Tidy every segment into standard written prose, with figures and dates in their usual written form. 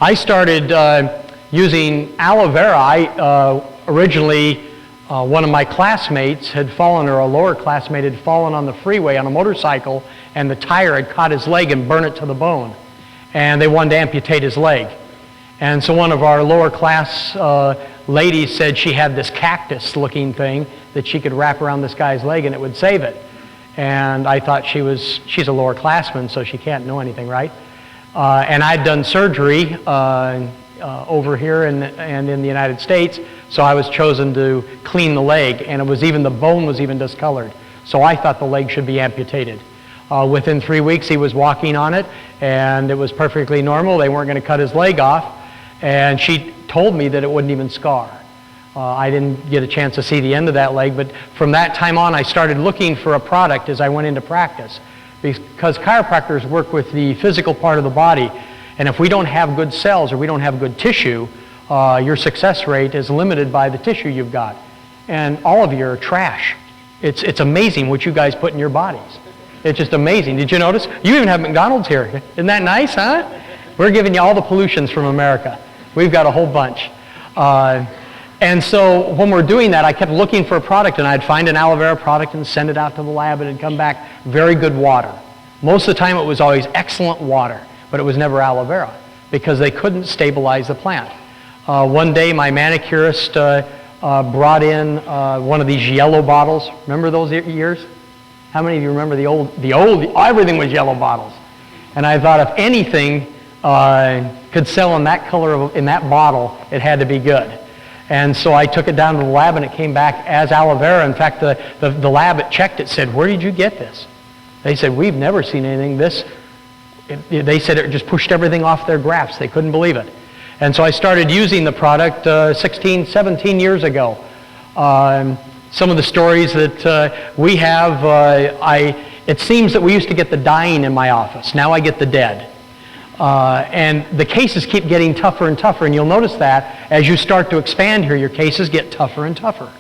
I started using aloe vera. Originally, one of my classmates had fallen, or a lower classmate had fallen on the freeway on a motorcycle, and the tire had caught his leg and burned it to the bone. And they wanted to amputate his leg. And so one of our lower class ladies said she had this cactus-looking thing that she could wrap around this guy's leg and it would save it. And I thought she's a lower classman, so she can't know anything, right? And I'd done surgery over here and in the United States, so I was chosen to clean the leg, and the bone was even discolored. So I thought the leg should be amputated. Within 3 weeks, he was walking on it, and it was perfectly normal. They weren't going to cut his leg off, and she told me that it wouldn't even scar. I didn't get a chance to see the end of that leg, but from that time on, I started looking for a product as I went into practice, because chiropractors work with the physical part of the body, and if we don't have good cells or we don't have good tissue, your success rate is limited by the tissue you've got. And all of you are trash. It's amazing what you guys put in your bodies. It's just amazing. Did you notice? You even have McDonald's here. Isn't that nice, huh? We're giving you all the pollutions from America. We've got a whole bunch. And so when we're doing that, I kept looking for a product, and I'd find an aloe vera product and send it out to the lab, and it'd come back very good water. Most of the time it was always excellent water, but it was never aloe vera because they couldn't stabilize the plant. One day my manicurist brought in one of these yellow bottles. Remember those years? How many of you remember the old, everything was yellow bottles. And I thought if anything could sell in that color, in that bottle, it had to be good. And so I took it down to the lab, and it came back as aloe vera. In fact, the lab that checked it said, "Where did you get this?" They said, "We've never seen anything this." They said it just pushed everything off their grafts. They couldn't believe it. And so I started using the product 16, 17 years ago. Some of the stories that we have, it seems that we used to get the dying in my office. Now I get the dead. And the cases keep getting tougher and tougher, and you'll notice that as you start to expand here, your cases get tougher and tougher.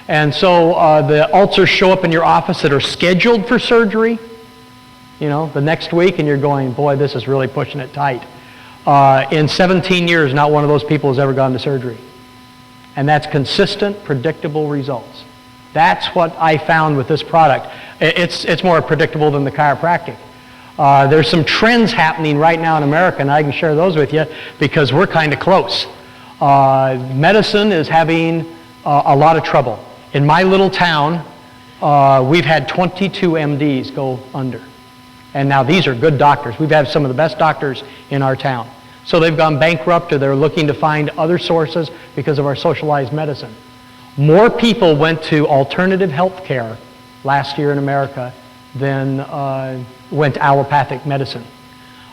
And so the ulcers show up in your office that are scheduled for surgery, the next week, and you're going, boy, this is really pushing it tight. In 17 years, not one of those people has ever gone to surgery. And that's consistent, predictable results. That's what I found with this product. It's more predictable than the chiropractic. There's some trends happening right now in America, and I can share those with you because we're kind of close. Medicine is having a lot of trouble. In my little town, we've had 22 MDs go under. And now these are good doctors. We've had some of the best doctors in our town. So they've gone bankrupt, or they're looking to find other sources because of our socialized medicine. More people went to alternative health care last year in America than went to allopathic medicine.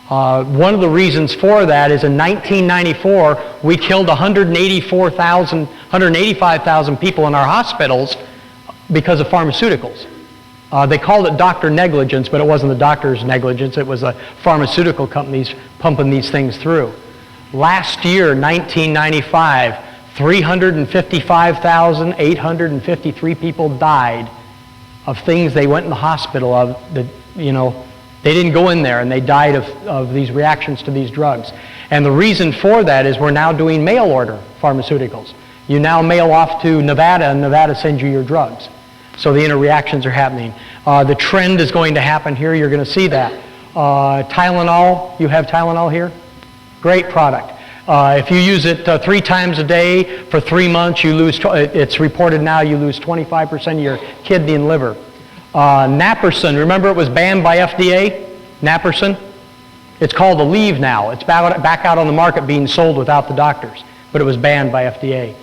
One of the reasons for that is in 1994, we killed 185,000 people in our hospitals because of pharmaceuticals. They called it doctor negligence, but it wasn't the doctor's negligence. It was the pharmaceutical companies pumping these things through. Last year, 1995, 355,853 people died of things they went in the hospital of. They didn't go in there, and they died of these reactions to these drugs. And the reason for that is we're now doing mail order pharmaceuticals. You now mail off to Nevada, and Nevada sends you your drugs. So the interreactions are happening. The trend is going to happen here. You're going to see that. Tylenol, you have Tylenol here? Great product. If you use it 3 times a day for 3 months, you lose, it's reported now, you lose 25% of your kidney and liver. Naprosyn, remember it was banned by FDA? Naprosyn? It's called Aleve now. It's back out on the market being sold without the doctors, but it was banned by FDA.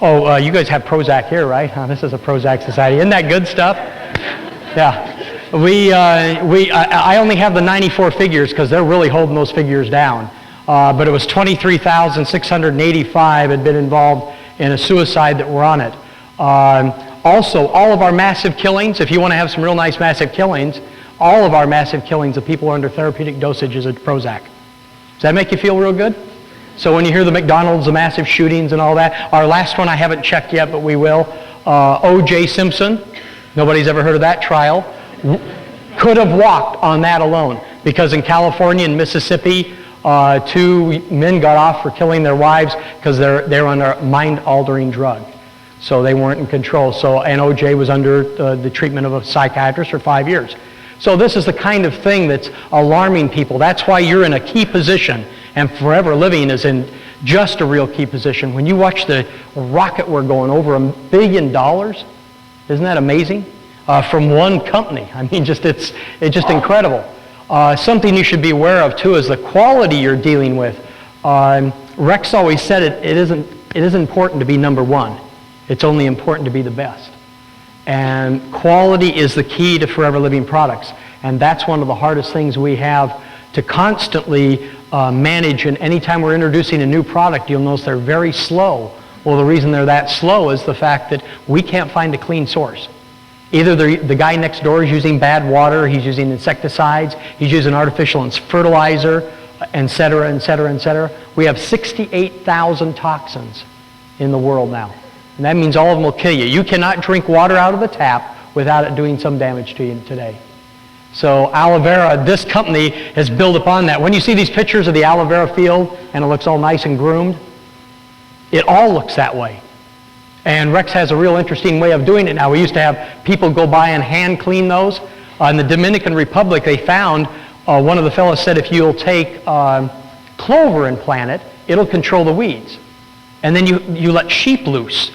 You guys have Prozac here, right? This is a Prozac society. Isn't that good stuff? Yeah. I only have the 94 figures because they're really holding those figures down. But it was 23,685 had been involved in a suicide that were on it. Also, all of our massive killings, if you want to have some real nice massive killings, all of our massive killings of people are under therapeutic dosages of Prozac. Does that make you feel real good? So when you hear the McDonald's, the massive shootings and all that, our last one I haven't checked yet, but we will. O.J. Simpson, nobody's ever heard of that trial, could have walked on that alone. Because in California and Mississippi, Two men got off for killing their wives because they're on a mind-altering drug. So they weren't in control. And O.J. was under the treatment of a psychiatrist for 5 years. So this is the kind of thing that's alarming people. That's why you're in a key position, and Forever Living is in just a real key position. When you watch the rocket we're going over $1 billion, isn't that amazing? From one company. I mean, it's just incredible. Something you should be aware of too is the quality you're dealing with. Rex always said it isn't important to be number one. It's only important to be the best. And quality is the key to Forever Living products. And that's one of the hardest things we have to constantly manage. And anytime we're introducing a new product, you'll notice they're very slow. Well, the reason they're that slow is the fact that we can't find a clean source. Either the guy next door is using bad water, he's using insecticides, he's using artificial fertilizer, et cetera, et cetera, et cetera. We have 68,000 toxins in the world now. And that means all of them will kill you. You cannot drink water out of the tap without it doing some damage to you today. So aloe vera, this company has built upon that. When you see these pictures of the aloe vera field and it looks all nice and groomed, it all looks that way. And Rex has a real interesting way of doing it now. We used to have people go by and hand clean those. In the Dominican Republic, they found, one of the fellows said if you'll take clover and plant it, it'll control the weeds. And then you let sheep loose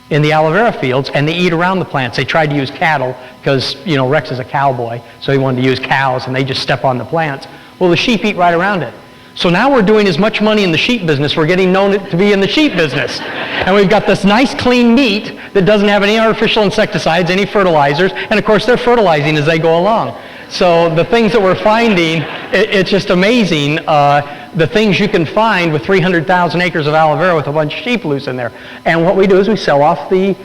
in the aloe vera fields, and they eat around the plants. They tried to use cattle because, Rex is a cowboy, so he wanted to use cows, and they just step on the plants. Well, the sheep eat right around it. So now we're doing as much money in the sheep business, we're getting known to be in the sheep business. And we've got this nice clean meat that doesn't have any artificial insecticides, any fertilizers, and of course they're fertilizing as they go along. So the things that we're finding, it's just amazing, the things you can find with 300,000 acres of aloe vera with a bunch of sheep loose in there. And what we do is we sell off the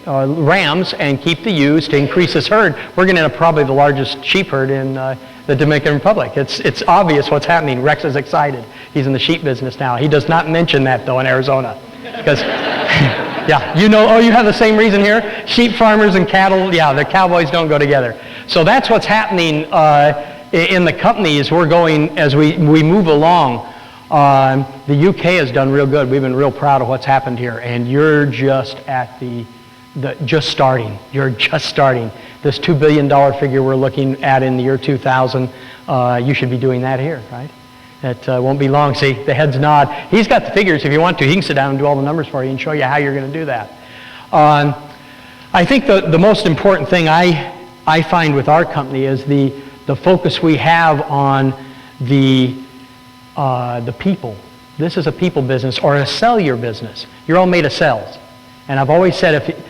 rams and keep the ewes to increase this herd. We're going to have probably the largest sheep herd in the Dominican Republic. It's obvious what's happening. Rex is excited. He's in the sheep business now. He does not mention that, though, in Arizona. Because, yeah, you have the same reason here? Sheep farmers and cattle, yeah, the cowboys don't go together. So that's what's happening in the company as we're going, as we move along. The UK has done real good. We've been real proud of what's happened here. And you're just at just starting. You're just starting. This $2 billion figure we're looking at in the year 2000, you should be doing that here, right? It won't be long. See, the heads nod. He's got the figures if you want to. He can sit down and do all the numbers for you and show you how you're going to do that. I think the most important thing I find with our company is the focus we have on the people. This is a people business or a cellular business. You're all made of cells. And I've always said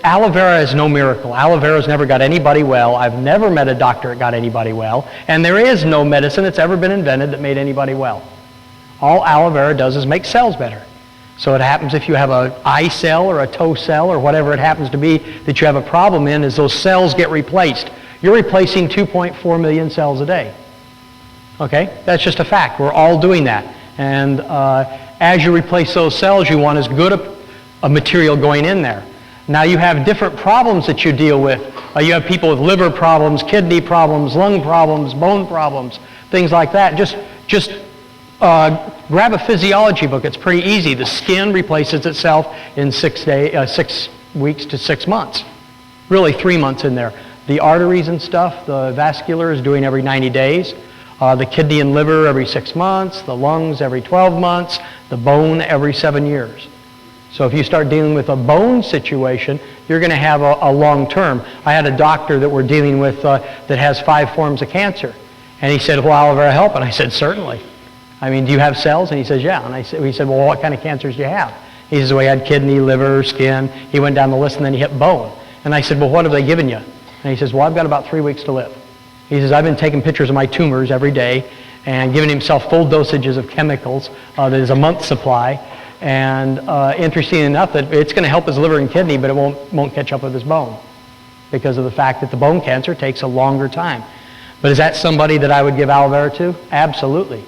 aloe vera is no miracle. Aloe vera's never got anybody well. I've never met a doctor that got anybody well. And there is no medicine that's ever been invented that made anybody well. All aloe vera does is make cells better. So it happens if you have an eye cell or a toe cell or whatever it happens to be that you have a problem in, is those cells get replaced. You're replacing 2.4 million cells a day. Okay? That's just a fact. We're all doing that. And as you replace those cells, you want as good a material going in there. Now you have different problems that you deal with. You have people with liver problems, kidney problems, lung problems, bone problems, things like that. Just grab a physiology book. It's pretty easy. The skin replaces itself in 6 weeks to 6 months. Really 3 months in there. The arteries and stuff, the vascular is doing every 90 days. The kidney and liver every 6 months. The lungs every 12 months. The bone every 7 years. So if you start dealing with a bone situation, you're going to have a long term. I had a doctor that we're dealing with that has 5 forms of cancer. And he said, will aloe vera help? And I said, certainly. I mean, do you have cells? And he says, yeah. And he said, well, what kind of cancers do you have? He says, well, he had kidney, liver, skin. He went down the list and then he hit bone. And I said, well, what have they given you? And he says, well, I've got about 3 weeks to live. He says, I've been taking pictures of my tumors every day and giving himself full dosages of chemicals that is a month's supply. And interesting enough, that it's going to help his liver and kidney, but it won't catch up with his bone because of the fact that the bone cancer takes a longer time. But is that somebody that I would give aloe vera to? Absolutely.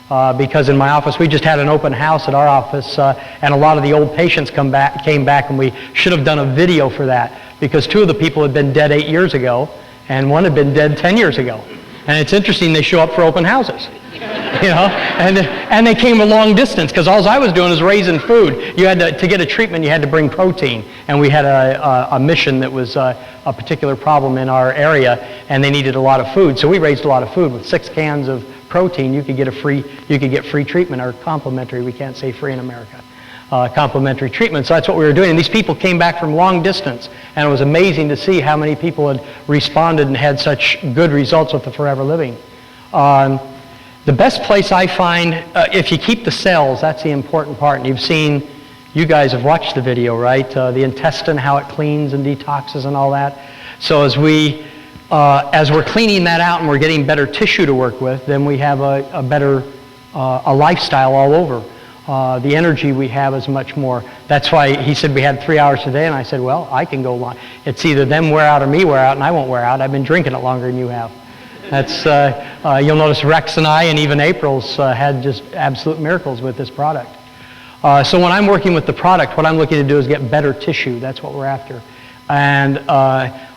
Because in my office, we just had an open house at our office, and a lot of the old patients came back, and we should have done a video for that because 2 of the people had been dead 8 years ago, and 1 had been dead 10 years ago. And it's interesting, they show up for open houses. and they came a long distance because all I was doing was raising food. You had to get a treatment, you had to bring protein, and we had a mission that was a particular problem in our area, and they needed a lot of food. So we raised a lot of food with 6 cans of protein. You could get free treatment, or complimentary. We can't say free in America. Complimentary treatment. So that's what we were doing. And these people came back from long distance, and it was amazing to see how many people had responded and had such good results with the Forever Living. The best place I find, if you keep the cells, that's the important part. And you guys have watched the video, right? The intestine, how it cleans and detoxes and all that. So as we're cleaning that out and we're getting better tissue to work with, then we have a better lifestyle all over. The energy we have is much more. That's why he said we had 3 hours a day, and I said, well, I can go long. It's either them wear out or me wear out, and I won't wear out. I've been drinking it longer than you have. That's you'll notice Rex and I and even April's had just absolute miracles with this product. So when I'm working with the product, what I'm looking to do is get better tissue. That's what we're after. And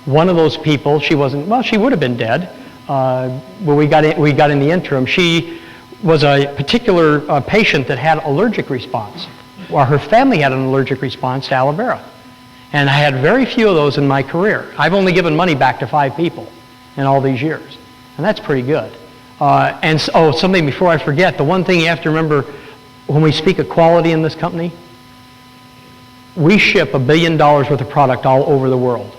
one of those people, she would have been dead, but we got in the interim. She was a particular patient that had allergic response. Well, her family had an allergic response to aloe vera. And I had very few of those in my career. I've only given money back to 5 people in all these years. And that's pretty good. Something before I forget, the one thing you have to remember when we speak of quality in this company, we ship $1 billion worth of product all over the world.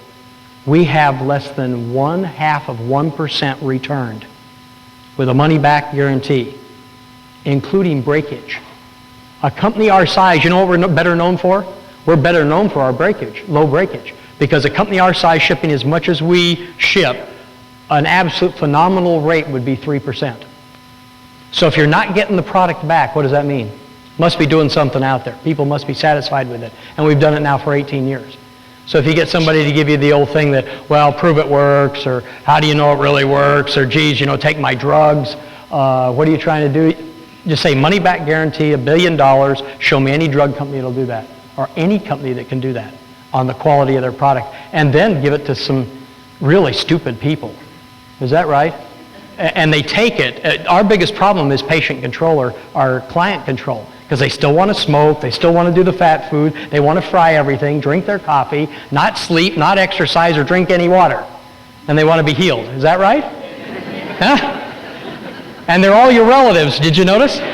We have less than 0.5% returned with a money-back guarantee, including breakage. A company our size, you know what we're better known for? We're better known for our breakage, low breakage. Because a company our size shipping as much as we ship, an absolute phenomenal rate would be 3%. So if you're not getting the product back, what does that mean? Must be doing something out there. People must be satisfied with it. And we've done it now for 18 years. So if you get somebody to give you the old thing that, well, prove it works, or how do you know it really works, or geez, take my drugs, what are you trying to do? Just say money back guarantee, $1 billion, show me any drug company that'll do that, or any company that can do that on the quality of their product, and then give it to some really stupid people. Is that right? And they take it. Our biggest problem is patient control or client control, because they still want to smoke, they still want to do the fat food, they want to fry everything, drink their coffee, not sleep, not exercise, or drink any water. And they want to be healed. Is that right? Huh? And they're all your relatives. Did you notice? When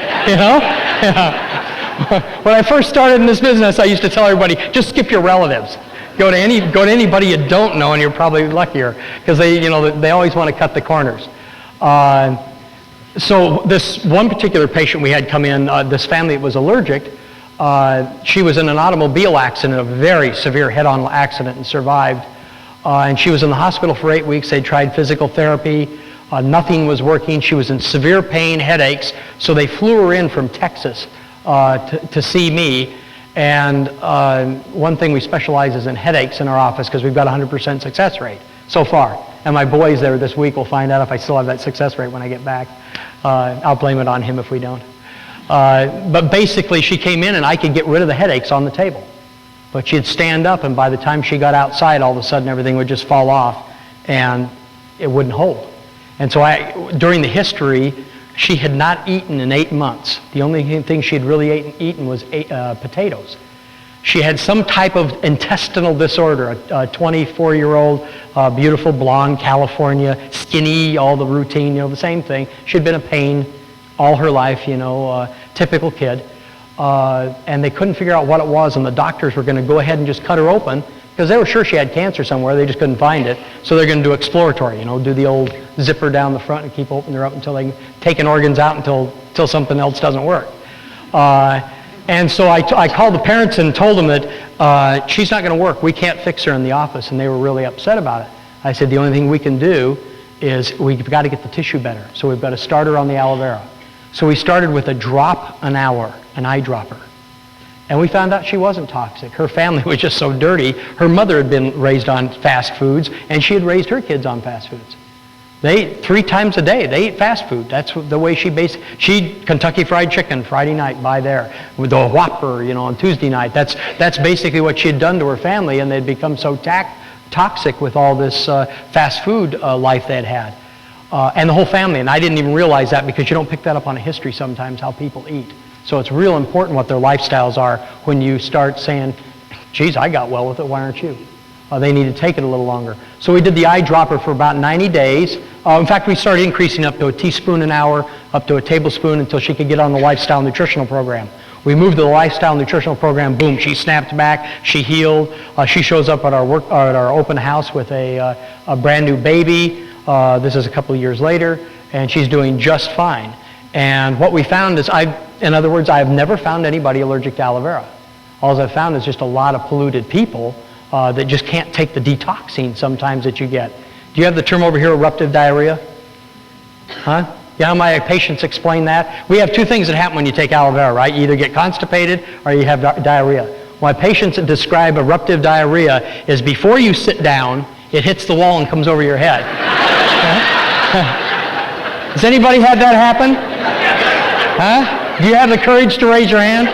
I first started in this business, I used to tell everybody, just skip your relatives. Go to anybody you don't know, and you're probably luckier, because they always want to cut the corners. So this one particular patient we had come in, this family that was allergic, she was in an automobile accident, a very severe head-on accident, and survived. And she was in the hospital for 8 weeks. They tried physical therapy. Nothing was working. She was in severe pain, headaches. So they flew her in from Texas to see me. And one thing we specialize is in headaches in our office, because we've got a 100% success rate so far. And my boys there this week will find out if I still have that success rate when I get back. I'll blame it on him if we don't. But basically, she came in and I could get rid of the headaches on the table. But she'd stand up, and by the time she got outside, all of a sudden everything would just fall off and it wouldn't hold. And so during the history, she had not eaten in 8 months. The only thing she had really eaten was potatoes. She had some type of intestinal disorder, a 24-year-old, beautiful blonde, California, skinny, all the routine, the same thing. She'd been in pain all her life, typical kid. And they couldn't figure out what it was, and the doctors were going to go ahead and just cut her open, because they were sure she had cancer somewhere. They just couldn't find it. So they're going to do exploratory, do the old zipper down the front and keep opening her up until they taking organs out until something else doesn't work. And so I called the parents and told them that she's not going to work. We can't fix her in the office, and they were really upset about it. I said the only thing we can do is we've got to get the tissue better. So we've got to start her on the aloe vera. So we started with a drop an hour, an eyedropper. And we found out she wasn't toxic. Her family was just so dirty. Her mother had been raised on fast foods, and she had raised her kids on fast foods. They 3 times a day, they ate fast food. That's the way she Kentucky Fried Chicken Friday night, by there. With the Whopper, on Tuesday night. That's basically what she had done to her family, and they'd become so toxic with all this fast food life they'd had. and the whole family. And I didn't even realize that because you don't pick that up on a history sometimes, how people eat. So it's real important what their lifestyles are when you start saying, geez, I got well with it, why aren't you? They need to take it a little longer. So we did the eyedropper for about 90 days. In fact, we started increasing up to a teaspoon an hour, up to a tablespoon until she could get on the lifestyle nutritional program. We moved to the lifestyle nutritional program, boom, she snapped back, she healed. She shows up at our open house with a brand new baby. This is a couple of years later, and she's doing just fine. And what we found is, in other words, I've never found anybody allergic to aloe vera. All I've found is just a lot of polluted people that just can't take the detoxing sometimes that you get. Do you have the term over here, eruptive diarrhea? Huh? You know how my patients explain that? We have two things that happen when you take aloe vera, right? You either get constipated or you have diarrhea. My patients that describe eruptive diarrhea is before you sit down, it hits the wall and comes over your head. Has anybody had that happen? Huh? Do you have the courage to raise your hand?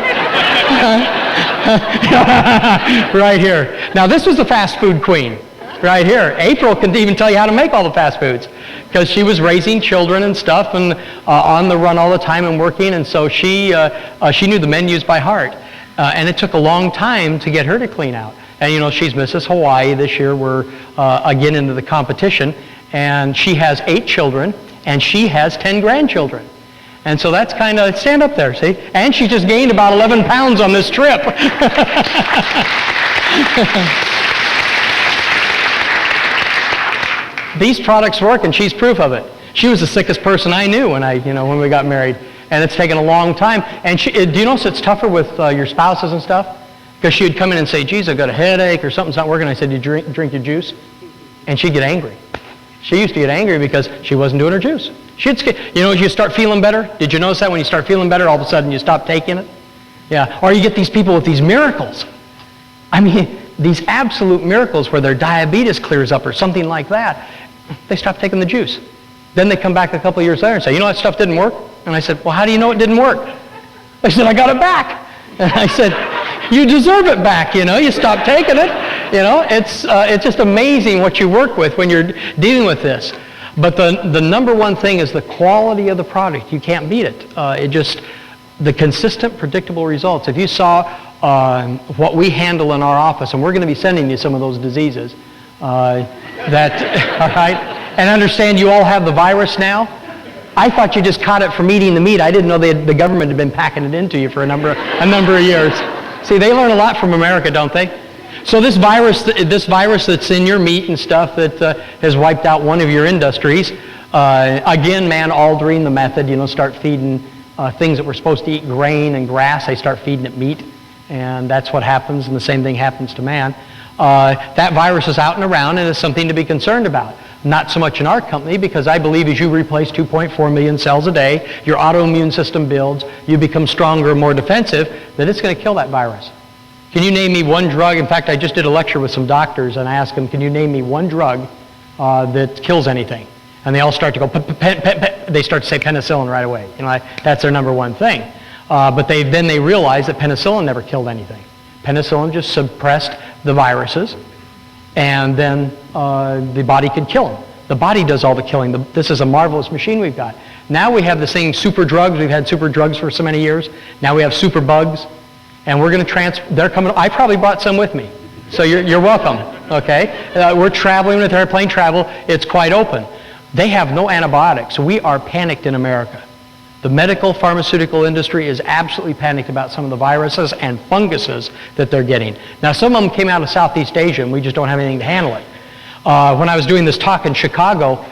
Right here. Now this was the fast food queen. Right here. April can even tell you how to make all the fast foods because she was raising children and stuff and on the run all the time and working, and so she knew the menus by heart. And it took a long time to get her to clean out. And you know, she's Mrs. Hawaii. This year we're again into the competition, and she has 8 children and she has 10 grandchildren. And so that's kind of, stand up there, see? And she just gained about 11 pounds on this trip. These products work, and she's proof of it. She was the sickest person I knew when we got married, and it's taken a long time. And do you notice it's tougher with your spouses and stuff? Because she would come in and say, geez, I've got a headache or something's not working. I said, you drink your juice? And she'd get angry. She used to get angry because she wasn't doing her juice. You start feeling better. Did you notice that when you start feeling better, all of a sudden you stop taking it? Yeah. Or you get these people with these miracles. I mean, these absolute miracles where their diabetes clears up or something like that. They stop taking the juice. Then they come back a couple of years later and say, you know, that stuff didn't work? And I said, well, how do you know it didn't work? They said, I got it back. And I said, you deserve it back, you stopped taking it. It's just amazing what you work with when you're dealing with this. But the number one thing is the quality of the product. You can't beat it. The consistent, predictable results. If you saw what we handle in our office, and we're going to be sending you some of those diseases, all right? And understand you all have the virus now. I thought you just caught it from eating the meat. I didn't know the government had been packing it into you for a number of years. See, they learn a lot from America, don't they? So this virus that's in your meat and stuff that has wiped out one of your industries, again, man altering the method, start feeding things that we're supposed to eat, grain and grass, they start feeding it meat, and that's what happens, and the same thing happens to man. That virus is out and around, and it's something to be concerned about. Not so much in our company, because I believe as you replace 2.4 million cells a day, your autoimmune system builds, you become stronger, more defensive, that it's going to kill that virus. Can you name me one drug? In fact, I just did a lecture with some doctors, and I asked them, can you name me one drug that kills anything? And they all start to go, they start to say penicillin right away. That's their number one thing. But then they realized that penicillin never killed anything. Penicillin just suppressed the viruses, and then the body could kill them. The body does all the killing. This is a marvelous machine we've got. Now we have this thing, super drugs. We've had super drugs for so many years. Now we have super bugs, and we're going to they're coming. I probably brought some with me, so you're welcome. Okay, we're traveling with airplane travel. It's quite open. They have no antibiotics, so we are panicked in America. The medical pharmaceutical industry is absolutely panicked about some of the viruses and funguses that they're getting. Now, some of them came out of Southeast Asia, and we just don't have anything to handle it. When I was doing this talk in Chicago,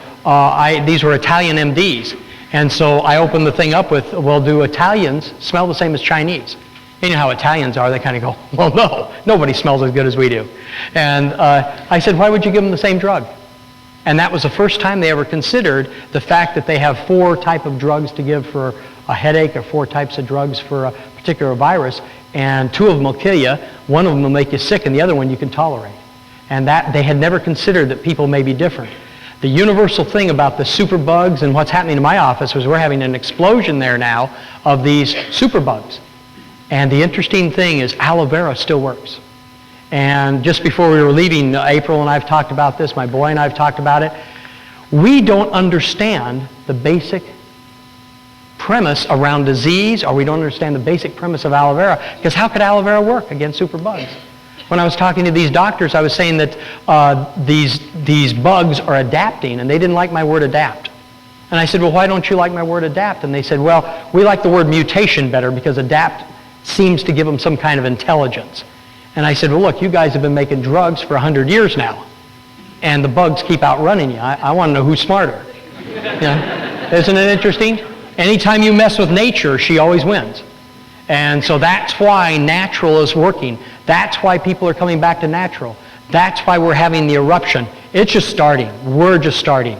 these were Italian MDs. And so I opened the thing up with, well, do Italians smell the same as Chinese? You know how Italians are. They kind of go, well, no, nobody smells as good as we do. And I said, why would you give them the same drug? And that was the first time they ever considered the fact that they have 4 types of drugs to give for a headache or 4 types of drugs for a particular virus, and 2 of them will kill you, 1 of them will make you sick, and the other one you can tolerate. And that they had never considered that people may be different. The universal thing about the superbugs and what's happening in my office was we're having an explosion there now of these superbugs. And the interesting thing is aloe vera still works. And just before we were leaving, April and I have talked about this, my boy and I have talked about it. We don't understand the basic premise around disease, or we don't understand the basic premise of aloe vera, because how could aloe vera work against superbugs? When I was talking to these doctors, I was saying that these bugs are adapting, and they didn't like my word adapt. And I said, well, why don't you like my word adapt? And they said, well, we like the word mutation better because adapt seems to give them some kind of intelligence. And I said, well, look, you guys have been making drugs for 100 years now, and the bugs keep outrunning you. I want to know who's smarter. Yeah. Isn't it interesting? Anytime you mess with nature, she always wins. And so that's why natural is working. That's why people are coming back to natural. That's why we're having the eruption. It's just starting. We're just starting.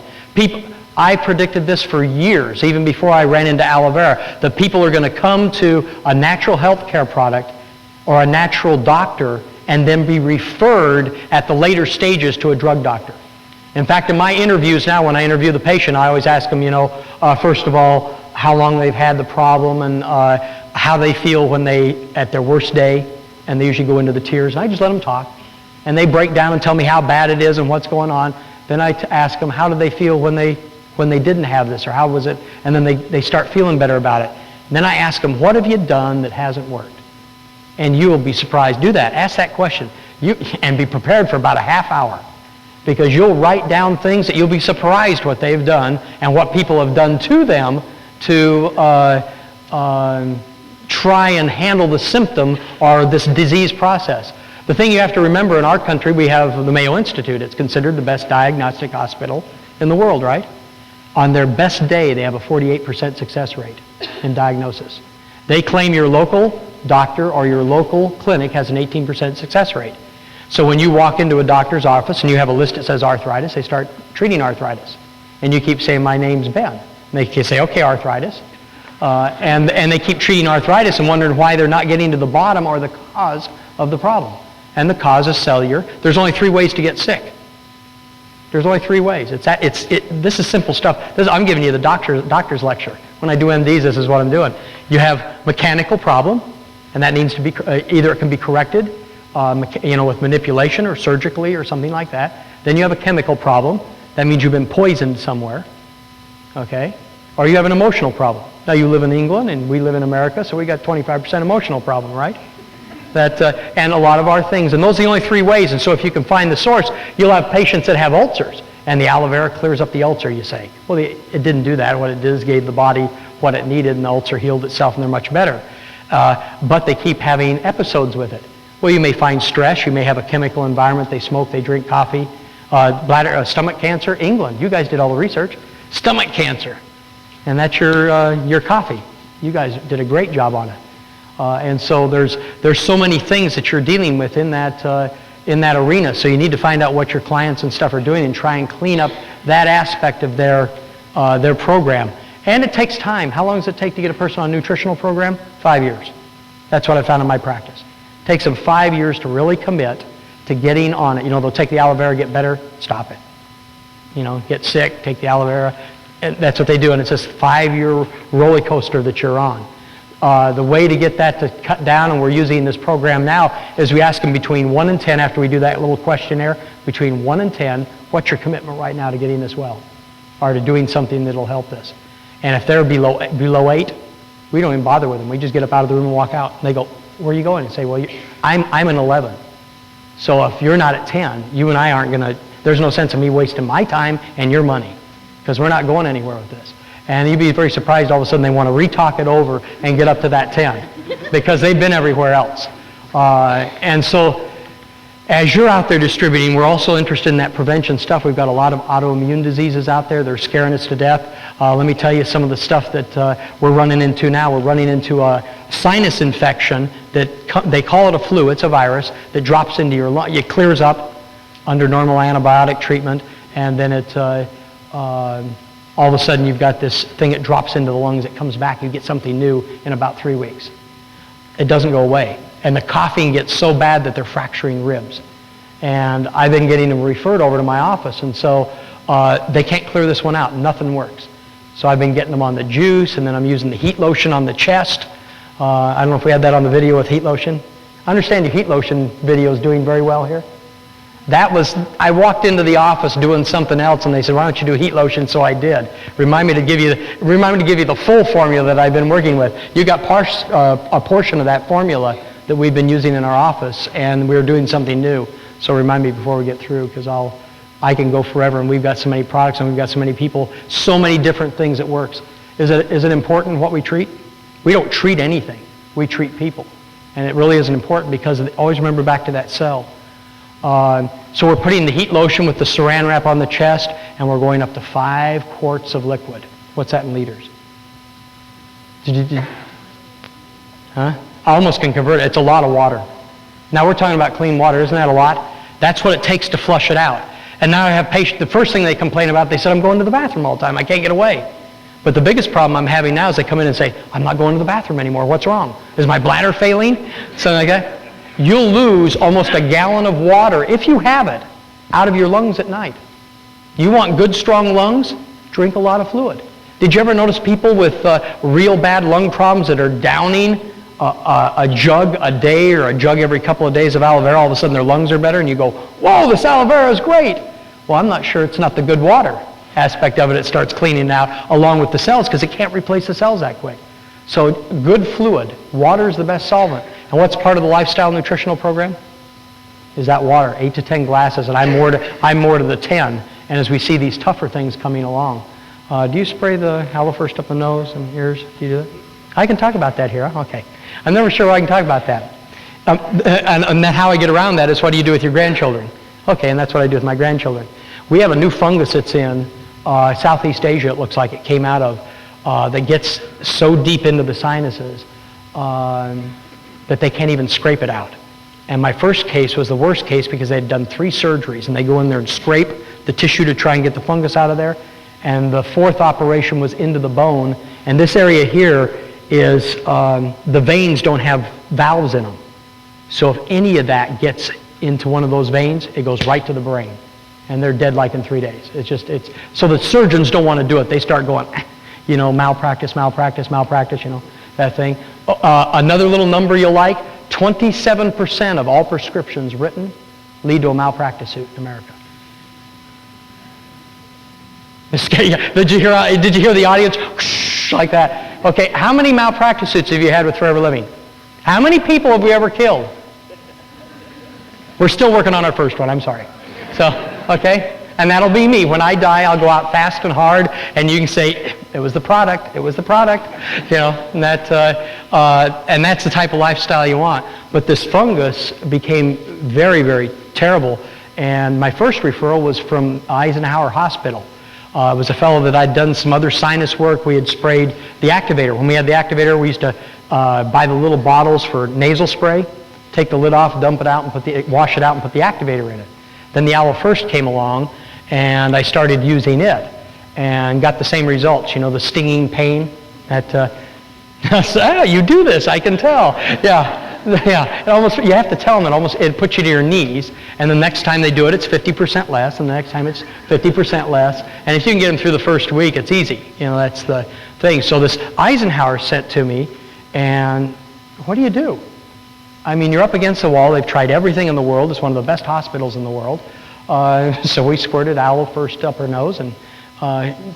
I predicted this for years, even before I ran into aloe vera. The people are going to come to a natural health care product or a natural doctor and then be referred at the later stages to a drug doctor. In fact, in my interviews now, when I interview the patient, I always ask them, first of all, how long they've had the problem and how they feel when at their worst day, and they usually go into the tears. And I just let them talk. And they break down and tell me how bad it is and what's going on. Then I ask them, how did they feel when they didn't have this, or how was it? And then they start feeling better about it. And then I ask them, what have you done that hasn't worked? And you will be surprised. Do that. Ask that question. And be prepared for about a half hour. Because you'll write down things that you'll be surprised what they've done and what people have done to them to try and handle the symptom or this disease process. The thing you have to remember, in our country, we have the Mayo Institute. It's considered the best diagnostic hospital in the world, right? On their best day, they have a 48% success rate in diagnosis. They claim your local doctor or your local clinic has an 18% success rate. So when you walk into a doctor's office and you have a list that says arthritis, they start treating arthritis. And you keep saying, my name's Ben. And they say, okay, arthritis. And they keep treating arthritis and wondering why they're not getting to the bottom or the cause of the problem. And the cause is cellular. There's only 3 ways to get sick. There's only 3 ways. This is simple stuff. I'm giving you the doctor's lecture. When I do MDs, this is what I'm doing. You have mechanical problem, and that needs to be, either it can be corrected, with manipulation or surgically or something like that. Then you have a chemical problem. That means you've been poisoned somewhere. Okay? Or you have an emotional problem. Now you live in England and we live in America, so we got 25% emotional problem, right? And a lot of our things, and those are the only 3 ways. And so if you can find the source, you'll have patients that have ulcers, and the aloe vera clears up the ulcer, you say. Well, it didn't do that. What it did is gave the body what it needed, and the ulcer healed itself, and they're much better. But they keep having episodes with it. Well, you may find stress. You may have a chemical environment. They smoke, they drink coffee. Stomach cancer, England. You guys did all the research. Stomach cancer. And that's your coffee. You guys did a great job on it. And so there's so many things that you're dealing with in that arena. So you need to find out what your clients and stuff are doing and try and clean up that aspect of their program. And it takes time. How long does it take to get a person on a nutritional program? 5 years. That's what I found in my practice. It takes them 5 years to really commit to getting on it. They'll take the aloe vera, get better, stop it. Get sick, take the aloe vera. And that's what they do, and it's this 5-year roller coaster that you're on. The way to get that to cut down, and we're using this program now, is we ask them between 1 and 10, after we do that little questionnaire, between 1 and 10, what's your commitment right now to getting this well? Or to doing something that'll help this? And if they're below 8, we don't even bother with them. We just get up out of the room and walk out. And they go, where are you going? And say, well, I'm an 11. So if you're not at 10, you and I aren't going to, there's no sense in me wasting my time and your money, because we're not going anywhere with this. And you'd be very surprised all of a sudden they want to re-talk it over and get up to that 10 because they've been everywhere else. And so as you're out there distributing, we're also interested in that prevention stuff. We've got a lot of autoimmune diseases out there. They're scaring us to death. Let me tell you some of the stuff that we're running into now. We're running into a sinus infection that they call it a flu. It's a virus that drops into your lung. It clears up under normal antibiotic treatment, and then it all of a sudden you've got this thing that drops into the lungs. It comes back. You get something new in about 3 weeks. It doesn't go away. And the coughing gets so bad that they're fracturing ribs. And I've been getting them referred over to my office, and so they can't clear this one out. Nothing works. So I've been getting them on the juice, and then I'm using the heat lotion on the chest. I don't know if we had that on the video with heat lotion. I understand your heat lotion video is doing very well here. I walked into the office doing something else, and they said, why don't you do heat lotion? So I did. Remind me to give you the full formula that I've been working with. You got a portion of that formula that we've been using in our office, and we're doing something new. So remind me before we get through, because I can go forever, and we've got so many products, and we've got so many people, so many different things that works. Is it important what we treat? We don't treat anything. We treat people. And it really isn't important, because always remember back to that cell. So we're putting the heat lotion with the saran wrap on the chest, and we're going up to 5 quarts of liquid. What's that in liters? Huh? I almost can convert it. It's a lot of water. Now we're talking about clean water. Isn't that a lot? That's what it takes to flush it out. And now I have patients, the first thing they complain about, they said, I'm going to the bathroom all the time. I can't get away. But the biggest problem I'm having now is they come in and say, I'm not going to the bathroom anymore. What's wrong? Is my bladder failing? Something like that. You'll lose almost a gallon of water, if you have it, out of your lungs at night. You want good, strong lungs? Drink a lot of fluid. Did you ever notice people with real bad lung problems that are downing a jug a day or a jug every couple of days of aloe vera? All of a sudden their lungs are better, and you go, whoa, this aloe vera is great. Well, I'm not sure it's not the good water aspect of it. It starts cleaning out along with the cells, because it can't replace the cells that quick. So good fluid. Water is the best solvent. And what's part of the lifestyle nutritional program? Is that water, 8 to 10 glasses, and I'm more to the 10. And as we see these tougher things coming along, do you spray the aloe first up the nose and ears? Do you do that? I can talk about that here. Okay. I'm never sure I can talk about that. And how I get around that is, what do you do with your grandchildren? Okay, and that's what I do with my grandchildren. We have a new fungus that's in Southeast Asia, it looks like it came out of, that gets so deep into the sinuses that they can't even scrape it out. And my first case was the worst case, because they had done 3 surgeries, and they go in there and scrape the tissue to try and get the fungus out of there. And the 4th operation was into the bone. And this area here is, the veins don't have valves in them. So if any of that gets into one of those veins, it goes right to the brain. And they're dead like in 3 days. So the surgeons don't want to do it. They start going, malpractice, that thing. Another little number you'll like, 27% of all prescriptions written lead to a malpractice suit in America. Did you hear the audience like that? Okay, how many malpractice suits have you had with Forever Living? How many people have we ever killed? We're still working on our first one, I'm sorry. So, okay? And that'll be me. When I die, I'll go out fast and hard, and you can say, it was the product, and that's the type of lifestyle you want. But this fungus became very, very terrible, and my first referral was from Eisenhower Hospital. It was a fellow that I'd done some other sinus work. We had sprayed the activator. When we had the activator, we used to buy the little bottles for nasal spray, take the lid off, dump it out, and wash it out, and put the activator in it. Then the Aloe First came along, and I started using it, and got the same results. The stinging pain. You do this, I can tell. Yeah. You have to tell them it puts you to your knees, and the next time they do it, it's 50% less, and the next time it's 50% less. And if you can get them through the first week, it's easy. That's the thing. So this Eisenhower sent to me, and what do you do? I mean, you're up against the wall. They've tried everything in the world. It's one of the best hospitals in the world. So we squirted Aloe First up her nose, and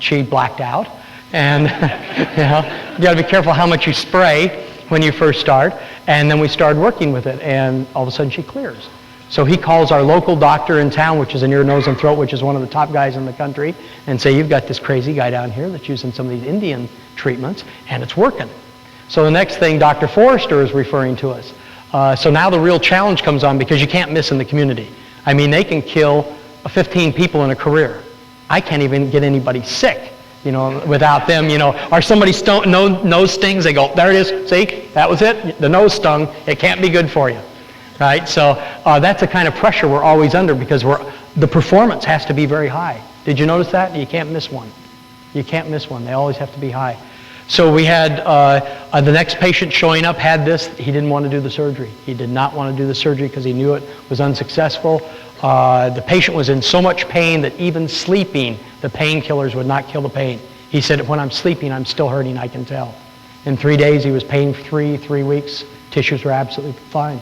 she blacked out. And you got to be careful how much you spray when you first start. And then we started working with it, and all of a sudden she clears. So he calls our local doctor in town, which is an ear, nose, and throat, which is one of the top guys in the country, and say, you've got this crazy guy down here that's using some of these Indian treatments, and it's working. So the next thing, Dr. Forrester is referring to us. So now the real challenge comes on, because you can't miss in the community. I mean, they can kill 15 people in a career. I can't even get anybody sick, without them, or somebody's nose stings, they go, there it is, see, that was it, the nose stung, it can't be good for you, right? So that's the kind of pressure we're always under, because the performance has to be very high. Did you notice that? You can't miss one. You can't miss one. They always have to be high. So we had the next patient showing up had this. He didn't want to do the surgery. He did not want to do the surgery because he knew it was unsuccessful. The patient was in so much pain that even sleeping, the painkillers would not kill the pain. He said, when I'm sleeping, I'm still hurting, I can tell. In 3 days, he was pain-free, 3 weeks. Tissues were absolutely fine.